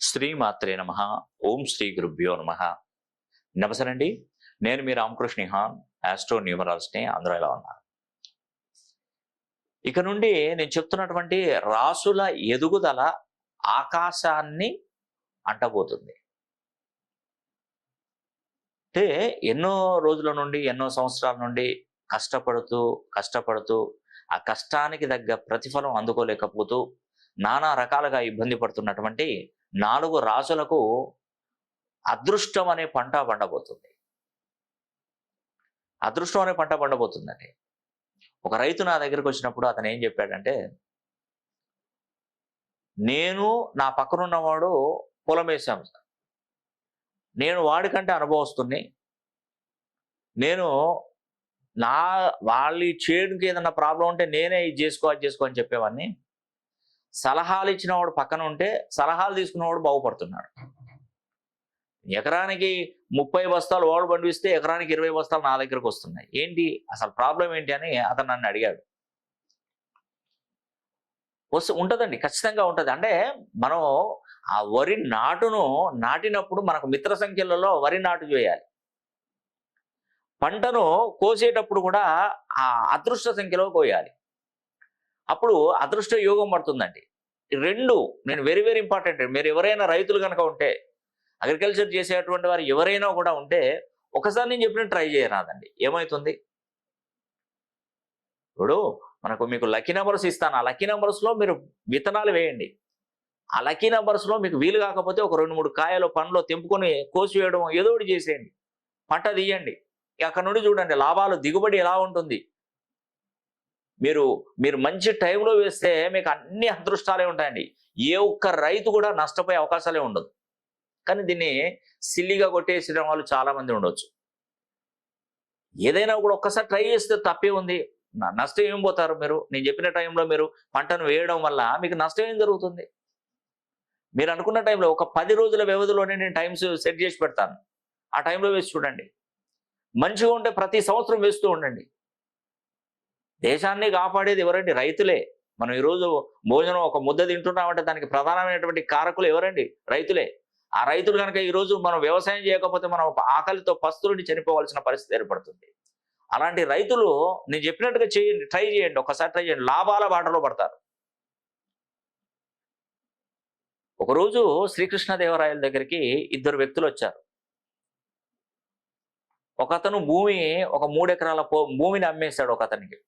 శ్రీమాత్రే నమః. ఓం శ్రీ గురుభ్యో నమః. నమస్కారండి. నేను మీ రామకృష్ణ హాన్, ఆస్ట్రో న్యూమరాలజిస్ట్ని. అందరూ ఎలా ఉన్నారు? ఇక నుండి నేను చెప్తున్నటువంటి రాసుల ఎదుగుదల ఆకాశాన్ని అంటబోతుంది. అంటే ఎన్నో రోజుల నుండి, ఎన్నో సంవత్సరాల నుండి కష్టపడుతూ ఆ కష్టానికి తగ్గ ప్రతిఫలం అందుకోలేకపోతూ నానా రకాలుగా ఇబ్బంది పడుతున్నటువంటి 4 రాసులకు అదృష్టం అనే పంట పండబోతుంది. అదృష్టం అనే పంట పండబోతుందండి. ఒక రైతు నా దగ్గరికి వచ్చినప్పుడు అతను ఏం చెప్పాడంటే, నేను నా పక్కనున్నవాడు పొలం వేసాము సార్, నేను వాడికంటే అనుభవస్తుని, నేను వాళ్ళ చేడుకి ఏదన్నా ప్రాబ్లం ఉంటే నేనే ఇది చేసుకో అది చేసుకో అని చెప్పేవాడిని. సలహాలు ఇచ్చినవాడు పక్కన ఉంటే సలహాలు తీసుకున్నవాడు బాగుపడుతున్నాడు. ఎకరానికి 30 బస్తాలు వాడు పండిస్తే ఎకరానికి 20 బస్తాలు నా దగ్గరకు వస్తున్నాయి. ఏంటి అసలు ప్రాబ్లం ఏంటి అని అతను నన్ను అడిగాడు. ఉంటుందండి, ఖచ్చితంగా ఉంటుంది. అంటే మనం ఆ వరి నాటును నాటినప్పుడు మనకు మిత్ర సంఖ్యలలో వరి నాటు చేయాలి. పంటను కోసేటప్పుడు కూడా ఆ అదృష్ట సంఖ్యలో కోయాలి. అప్పుడు అదృష్ట యోగం పడుతుందండి. రెండు నేను వెరీ వెరీ ఇంపార్టెంట్. మీరు ఎవరైనా రైతులు కనుక ఉంటే, అగ్రికల్చర్ చేసేటువంటి వారు ఎవరైనా కూడా ఉంటే, ఒకసారి నేను చెప్పినట్టు ట్రై చేయరాదండి. ఏమవుతుంది, ఇప్పుడు మీకు లక్కీ నెంబర్స్ ఇస్తాను. ఆ లక్కీ నెంబర్స్లో మీరు విత్తనాలు వేయండి. ఆ లక్కీ నెంబర్స్లో మీకు వీలు కాకపోతే ఒక 2-3 కాయలు పండ్లు తెంపుకొని కోసి వేయడం ఏదో ఒకటి చేసేయండి. పంట తీయండి. అక్కడ నుండి చూడండి లాభాలు, దిగుబడి ఎలా ఉంటుంది. మీరు మంచి టైంలో వేస్తే మీకు అన్ని అదృష్టాలే ఉంటాయండి. ఏ ఒక్క రైతు కూడా నష్టపోయే అవకాశాలే ఉండదు. కానీ దీన్ని సిల్లిగా కొట్టేసిన వాళ్ళు చాలా మంది ఉండొచ్చు. ఏదైనా కూడా ఒక్కసారి ట్రై చేస్తే తప్పే ఉంది. నష్టం ఏం పోతారు మీరు? నేను చెప్పిన టైంలో మీరు పంటను వేయడం వల్ల మీకు నష్టం ఏం జరుగుతుంది? మీరు అనుకున్న టైంలో ఒక 10 రోజుల వ్యవధిలోనే నేను టైమ్స్ సెట్ చేసి పెడతాను. ఆ టైంలో వేసి చూడండి. మంచిగా ఉంటే ప్రతి సంవత్సరం వేస్తూ ఉండండి. దేశాన్ని కాపాడేది ఎవరండి? రైతులే. మనం ఈరోజు భోజనం ఒక ముద్ద తింటున్నామంటే దానికి ప్రధానమైనటువంటి కారకులు ఎవరండి? రైతులే. ఆ రైతులు కనుక ఈరోజు మనం వ్యవసాయం చేయకపోతే మనం ఆకలితో పస్తులుండి చనిపోవాల్సిన పరిస్థితి ఏర్పడుతుంది. అలాంటి రైతులు నేను చెప్పినట్టుగా చేయండి, ట్రై చేయండి. ఒకసారి ట్రై చేయండి, లాభాల బాటలో పడతారు. ఒకరోజు శ్రీకృష్ణదేవరాయల దగ్గరికి 2 వ్యక్తులు వచ్చారు. ఒకతను ఒక 3 ఎకరాల భూమిని అమ్మేశాడు. ఒక అతనికి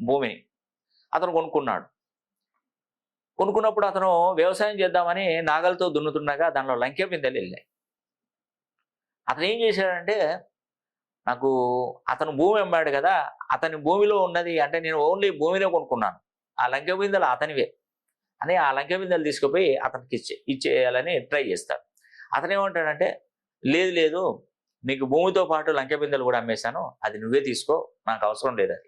భూమిని అతను కొనుక్కున్నాడు. కొనుక్కున్నప్పుడు అతను వ్యవసాయం చేద్దామని నాగలతో దున్నుతుండగా దానిలో లంకె బిందెలు వెళ్ళాయి. అతను ఏం చేశాడంటే, అతను భూమి అమ్మాడు కదా, అతని భూమిలో ఉన్నది అంటే నేను ఓన్లీ భూమినే కొనుక్కున్నాను, ఆ లంకె బిందెలు అతనివే అని ఆ లంకె బిందెలు తీసుకుపోయి అతనికి ఇచ్చేయాలని ట్రై చేస్తాడు. అతను ఏమంటాడంటే, లేదు నీకు భూమితో పాటు లంకె బిందెలు కూడా అమ్మేశాను, అది నువ్వే తీసుకో, నాకు అవసరం లేదు,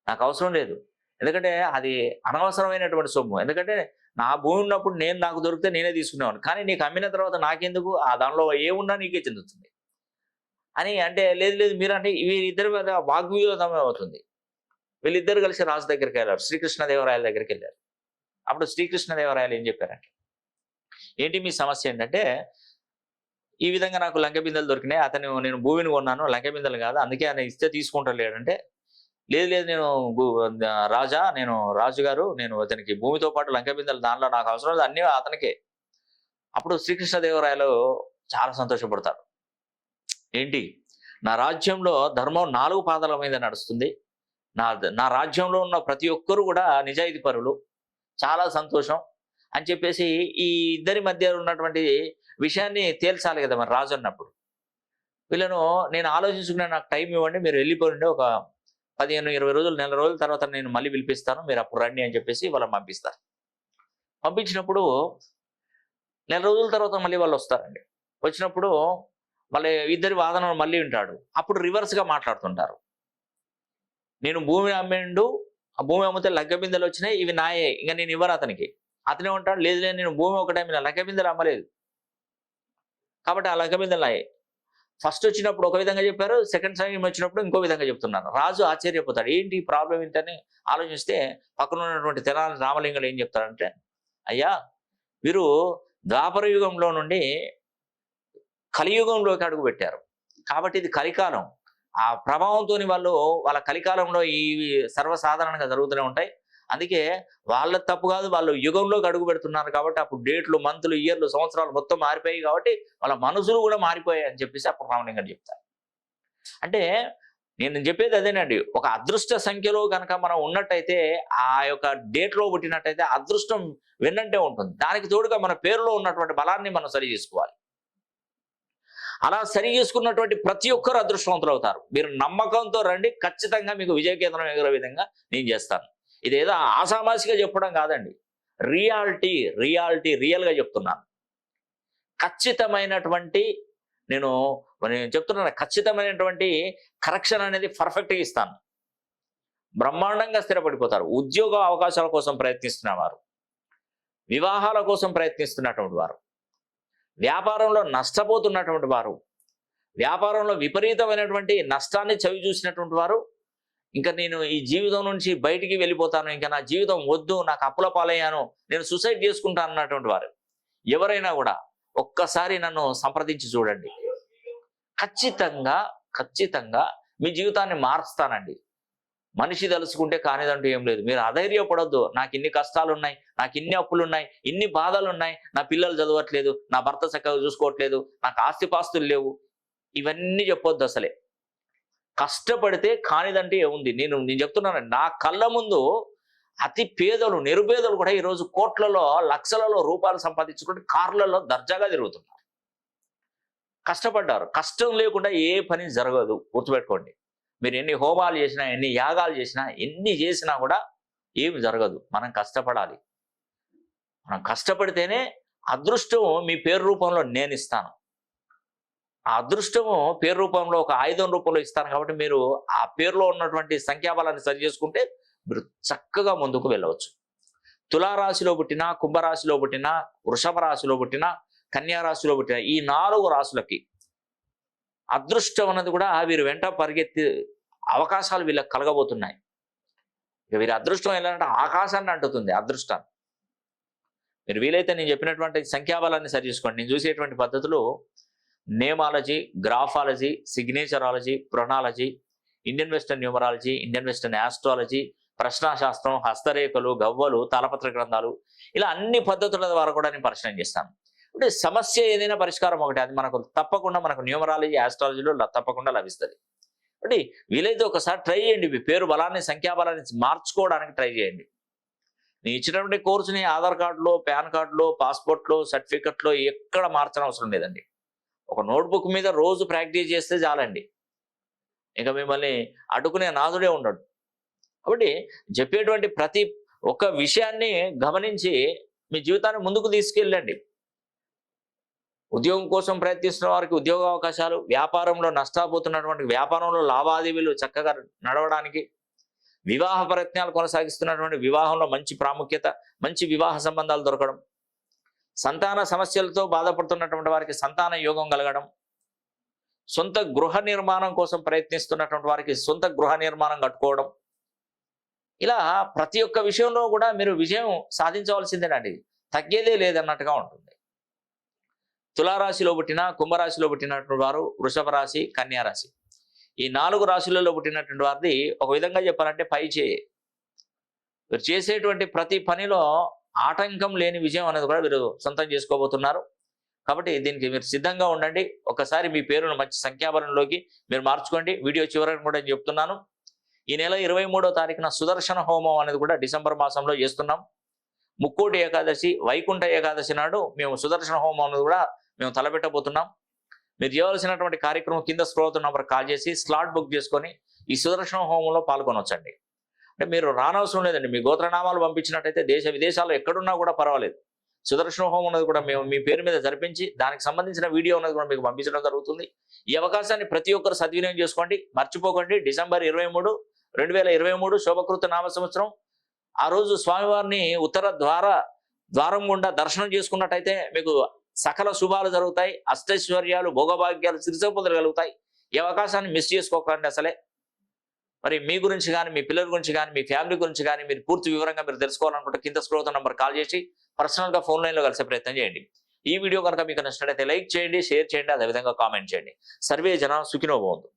నాకు అవసరం లేదు. ఎందుకంటే అది అనవసరమైనటువంటి సొమ్ము. ఎందుకంటే నా భూమి ఉన్నప్పుడు నాకు దొరికితే నేనే తీసుకునేవాను, కానీ నీకు అమ్మిన తర్వాత నాకెందుకు, ఆ దానిలో ఏమున్నా నీకే చెందుతుంది అని అంటే, లేదు మీరు అంటే వీరిద్దరి మీద వాగ్వివాదం అవుతుంది. వీళ్ళిద్దరు కలిసి రాజు దగ్గరికి వెళ్ళారు, శ్రీకృష్ణదేవరాయల దగ్గరికి వెళ్ళారు. అప్పుడు శ్రీకృష్ణదేవరాయలు ఏం చెప్పారంటే, ఏంటి మీ సమస్య ఏంటంటే, ఈ విధంగా నాకు లంకె బిందెలు దొరికినాయి, నేను భూమిని కొన్నాను, లంకె బిందెలు కాదు, అందుకే ఆయన ఇస్తే తీసుకుంటారు లేడంటే, లేదు నేను రాజుగారు, నేను అతనికి భూమితో పాటు లంకె బిందెలు దానిలో నాకు అవసరం లేదు, అన్నీ అతనికే. అప్పుడు శ్రీకృష్ణదేవరాయలు చాలా సంతోషపడతారు. ఏంటి, నా రాజ్యంలో ధర్మం 4 పాదాల మీద నడుస్తుంది, నా రాజ్యంలో ఉన్న ప్రతి ఒక్కరు కూడా నిజాయితీ పరులు, చాలా సంతోషం అని చెప్పేసి ఈ ఇద్దరి మధ్య ఉన్నటువంటి విషయాన్ని తేల్చాలి కదా మరి రాజు అన్నప్పుడు. వీళ్ళను నేను ఆలోచించుకునే నాకు టైం ఇవ్వండి, మీరు వెళ్ళిపోయిండే ఒక 15-20 రోజులు, నెల రోజుల తర్వాత నేను మళ్ళీ పిలిపిస్తాను, మీరు అప్పుడు రండి అని చెప్పేసి వాళ్ళని పంపిస్తారు. పంపించినప్పుడు నెల రోజుల తర్వాత మళ్ళీ వాళ్ళు వస్తారండి. వచ్చినప్పుడు మళ్ళీ ఇద్దరి వాదనలు మళ్ళీ వింటాడు. అప్పుడు రివర్స్గా మాట్లాడుతుంటారు. నేను భూమి అమ్మేండు, ఆ భూమి అమ్మితే లంకె బిందెలు వచ్చినాయి, ఇవి నాయే, ఇంకా నేను ఇవ్వను అతనికి. అతనే ఉంటాడు, లేదు నేను భూమి ఒకటే అమ్మిన, లంకె బిందెలు అమ్మలేదు, కాబట్టి ఆ లంకె బిందెలు నాయే. ఫస్ట్ వచ్చినప్పుడు ఒక విధంగా చెప్పారు, సెకండ్ టైం వచ్చినప్పుడు ఇంకో విధంగా చెప్తున్నారు. రాజు ఆశ్చర్యపోతాడు, ఏంటి ప్రాబ్లం ఏంటని ఆలోచిస్తే పక్కన ఉన్నటువంటి తెనాలి రామలింగుడు ఏం చెప్తాడంటే, అయ్యా మీరు ద్వాపర యుగంలో నుండి కలియుగంలోకి అడుగు పెట్టారు. కాబట్టి ఇది కలికాలం. ఆ ప్రభావంతో వాళ్ళ కలికాలంలో ఈ సర్వసాధారణంగా జరుగుతూనే ఉంటాయి. అందుకే వాళ్ళ తప్పు కాదు, వాళ్ళు యుగంలోకి అడుగు పెడుతున్నారు కాబట్టి అప్పుడు డేట్లు, మంత్లు, ఇయర్లు, సంవత్సరాలు మొత్తం మారిపోయాయి కాబట్టి వాళ్ళ మనసులు కూడా మారిపోయాయి అని చెప్పేసి అప్పుడు రామలింగం గారు చెప్తారు. అంటే నేను చెప్పేది అదేనండి, ఒక అదృష్ట సంఖ్యలో కనుక మనం ఉన్నట్టయితే, ఆ యొక్క డేట్లో పుట్టినట్టయితే అదృష్టం వెన్నంటే ఉంటుంది. దానికి తోడుగా మన పేరులో ఉన్నటువంటి బలాన్ని మనం సరి చేసుకోవాలి. అలా సరి చేసుకున్నటువంటి ప్రతి ఒక్కరు అదృష్టవంతులు అవుతారు. మీరు నమ్మకంతో రండి, ఖచ్చితంగా మీకు విజయకేతనం ఎగిరే విధంగా నేను చేస్తాను. ఇదేదో ఆసామాసిగా చెప్పడం కాదండి, రియల్గా చెప్తున్నాను. ఖచ్చితమైనటువంటి నేను చెప్తున్నాను, ఖచ్చితమైనటువంటి కరెక్షన్ అనేది పర్ఫెక్ట్గా ఇస్తాను. బ్రహ్మాండంగా స్థిరపడిపోతారు. ఉద్యోగ అవకాశాల కోసం ప్రయత్నిస్తున్నవారు, వివాహాల కోసం ప్రయత్నిస్తున్నటువంటి వారు, వ్యాపారంలో నష్టపోతున్నటువంటి వారు, వ్యాపారంలో విపరీతమైనటువంటి నష్టాన్ని చవి చూసినటువంటి వారు, ఇంకా నేను ఈ జీవితం నుంచి బయటికి వెళ్ళిపోతాను, ఇంకా నా జీవితం వద్దు, నాకు అప్పుల పాలయ్యాను, నేను సూసైడ్ చేసుకుంటాను అన్నటువంటి వారు ఎవరైనా కూడా ఒక్కసారి నన్ను సంప్రదించి చూడండి. ఖచ్చితంగా మీ జీవితాన్ని మారుస్తానండి. మనిషి తలుసుకుంటే కానిదంటూ ఏం లేదు. మీరు అధైర్యపడొద్దు. నాకు ఇన్ని కష్టాలు ఉన్నాయి, నాకు ఇన్ని అప్పులు ఉన్నాయి, ఇన్ని బాధలు ఉన్నాయి, నా పిల్లలు చదవట్లేదు, నా భర్త చక్కగా చూసుకోవట్లేదు, నాకు ఆస్తిపాస్తులు లేవు, ఇవన్నీ చెప్పొద్దు. అసలే కష్టపడితే కానిదంటే ఏముంది. నేను చెప్తున్నాను, నా కళ్ళ ముందు అతి పేదలు, నిరుపేదలు కూడా ఈరోజు కోట్లలో, లక్షలలో రూపాయలు సంపాదించుకుంటే కార్లలో దర్జాగా తిరుగుతున్నారు. కష్టపడ్డారు. కష్టం లేకుండా ఏ పని జరగదు, గుర్తుపెట్టుకోండి. మీరు ఎన్ని హోమాలు చేసినా, ఎన్ని యాగాలు చేసినా, ఎన్ని చేసినా కూడా ఏమి జరగదు. మనం కష్టపడాలి. మనం కష్టపడితేనే అదృష్టం మీ పేరు రూపంలో నేను ఇస్తాను. ఆ అదృష్టము పేరు రూపంలో, ఒక ఆయుధం రూపంలో ఇస్తాను. కాబట్టి మీరు ఆ పేరులో ఉన్నటువంటి సంఖ్యాబలాన్ని సరి చేసుకుంటే మీరు చక్కగా ముందుకు వెళ్ళవచ్చు. తులారాశిలో పుట్టిన, కుంభరాశిలో పుట్టిన, వృషభ రాశిలో పుట్టిన, కన్యా రాశిలో పుట్టిన ఈ 4 రాశులకి అదృష్టం అన్నది కూడా వీరు వెంట పరిగెత్తి అవకాశాలు వీళ్ళకి కలగబోతున్నాయి. ఇక వీరి అదృష్టం ఏంటంటే ఆకాశాన్ని అంటుతుంది అదృష్టాన్ని. మీరు వీలైతే నేను చెప్పినటువంటి సంఖ్యాబలాన్ని సరి చేసుకోండి. నేను చూసేటువంటి పద్ధతులు namology, graphology, signatureology, pronology, Indian western numerology, Indian western astrology, ప్రశ్నాశాస్త్రం, హస్తరేఖలు, గవ్వలు, తాళపత్ర గ్రంథాలు, ఇలా అన్ని పద్ధతుల ద్వారా కూడా నేను పరిశీలన చేస్తాను. అంటే సమస్య ఏదైనా పరిష్కారం ఒకటి, అది మనకు తప్పకుండా మనకు న్యూమరాలజీ, ఆస్ట్రాలజీలో తప్పకుండా లభిస్తుంది. అంటే వీలైతే ఒకసారి ట్రై చేయండి. మీ పేరు బలాన్ని, సంఖ్యాబలాన్ని మార్చుకోవడానికి ట్రై చేయండి. నేను ఇచ్చినటువంటి కోర్సుని ఆధార్ కార్డులో, పాన్ కార్డులో, పాస్పోర్ట్లో, సర్టిఫికెట్లో ఎక్కడ మార్చడం అవసరం లేదండి. ఒక నోట్బుక్ మీద రోజు ప్రాక్టీస్ చేస్తే చాలండి. ఇంకా మిమ్మల్ని అడ్డుకునే నాదుడే ఉండడు. కాబట్టి చెప్పేటువంటి ప్రతి ఒక్క విషయాన్ని గమనించి మీ జీవితాన్ని ముందుకు తీసుకెళ్ళండి. ఉద్యోగం కోసం ప్రయత్నిస్తున్న వారికి ఉద్యోగ అవకాశాలు, వ్యాపారంలో నష్టపోతున్నటువంటి వ్యాపారంలో లావాదేవీలు చక్కగా నడవడానికి, వివాహ ప్రయత్నాలు కొనసాగిస్తున్నటువంటి వివాహంలో మంచి ప్రాముఖ్యత, మంచి వివాహ సంబంధాలు దొరకడం, సంతాన సమస్యలతో బాధపడుతున్నటువంటి వారికి సంతాన యోగం కలగడం, సొంత గృహ నిర్మాణం కోసం ప్రయత్నిస్తున్నటువంటి వారికి సొంత గృహ నిర్మాణం కట్టుకోవడం, ఇలా ప్రతి ఒక్క విషయంలో కూడా మీరు విజయం సాధించవలసిందేనండి. తగ్గేదే లేదన్నట్టుగా ఉంటుంది. తులారాశిలో పుట్టిన, కుంభరాశిలో పుట్టినటువంటి వారు, వృషభ రాశి, కన్యా రాశి, ఈ 4 రాశులలో పుట్టినటువంటి వారిది ఒక విధంగా చెప్పాలంటే పై చేయి. మీరు చేసేటువంటి ప్రతి పనిలో ఆటంకం లేని విజయం అనేది కూడా మీరు సొంతం చేసుకోబోతున్నారు. కాబట్టి దీనికి మీరు సిద్ధంగా ఉండండి. ఒకసారి మీ పేరును మంచి సంఖ్యాబలంలోకి మీరు మార్చుకోండి. వీడియో చివరికి కూడా చెప్తున్నాను, ఈ నెల 23వ తారీఖున సుదర్శన హోమం అనేది కూడా డిసెంబర్ మాసంలో చేస్తున్నాం. ముక్కోటి ఏకాదశి, వైకుంఠ ఏకాదశి నాడు మేము సుదర్శన హోమం అనేది కూడా మేము తలపెట్టబోతున్నాం. మీరు చేయవలసినటువంటి కార్యక్రమం కింద స్క్రోల్ అవుతున్న నంబర్ కాల్ చేసి స్లాట్ బుక్ చేసుకొని ఈ సుదర్శన హోమంలో పాల్గొనవచ్చండి. అంటే మీరు రానవసరం లేదండి. మీ గోత్రనామాలు పంపించినట్టయితే దేశ విదేశాల్లో ఎక్కడున్నా కూడా పర్వాలేదు. సుదర్శన హోమం అనేది కూడా మేము మీ పేరు మీద జరిపించి దానికి సంబంధించిన వీడియో అనేది కూడా మీకు పంపించడం జరుగుతుంది. ఈ అవకాశాన్ని ప్రతి ఒక్కరు సద్వినియోగం చేసుకోండి. మర్చిపోకండి, డిసెంబర్ 23, 2023 శోభకృత నామ సంవత్సరం. ఆ రోజు స్వామివారిని ఉత్తర ద్వారం గుండా దర్శనం చేసుకున్నట్టయితే మీకు సకల శుభాలు జరుగుతాయి. అష్టైశ్వర్యాలు, భోగభాగ్యాలు, సిరి సంపదలు కలుగుతాయి. ఈ అవకాశాన్ని మిస్ చేసుకోకండి అసలే. మరి మీ గురించి కానీ, మీ పిల్లల గురించి కానీ, మీ ఫ్యామిలీ గురించి కానీ మీరు పూర్తి వివరంగా మీరు తెలుసుకోవాలనుకుంటే కింద స్క్రోల్ అవుతున్న నంబర్ కాల్ చేసి పర్సనల్గా ఫోన్ లైన్లో కలిసే ప్రయత్నం చేయండి. ఈ వీడియో కనుక మీకు నచ్చినట్లయితే లైక్ చేయండి, షేర్ చేయండి, అదేవిధంగా కామెంట్ చేయండి. సర్వే జన సుఖినో భవంతు.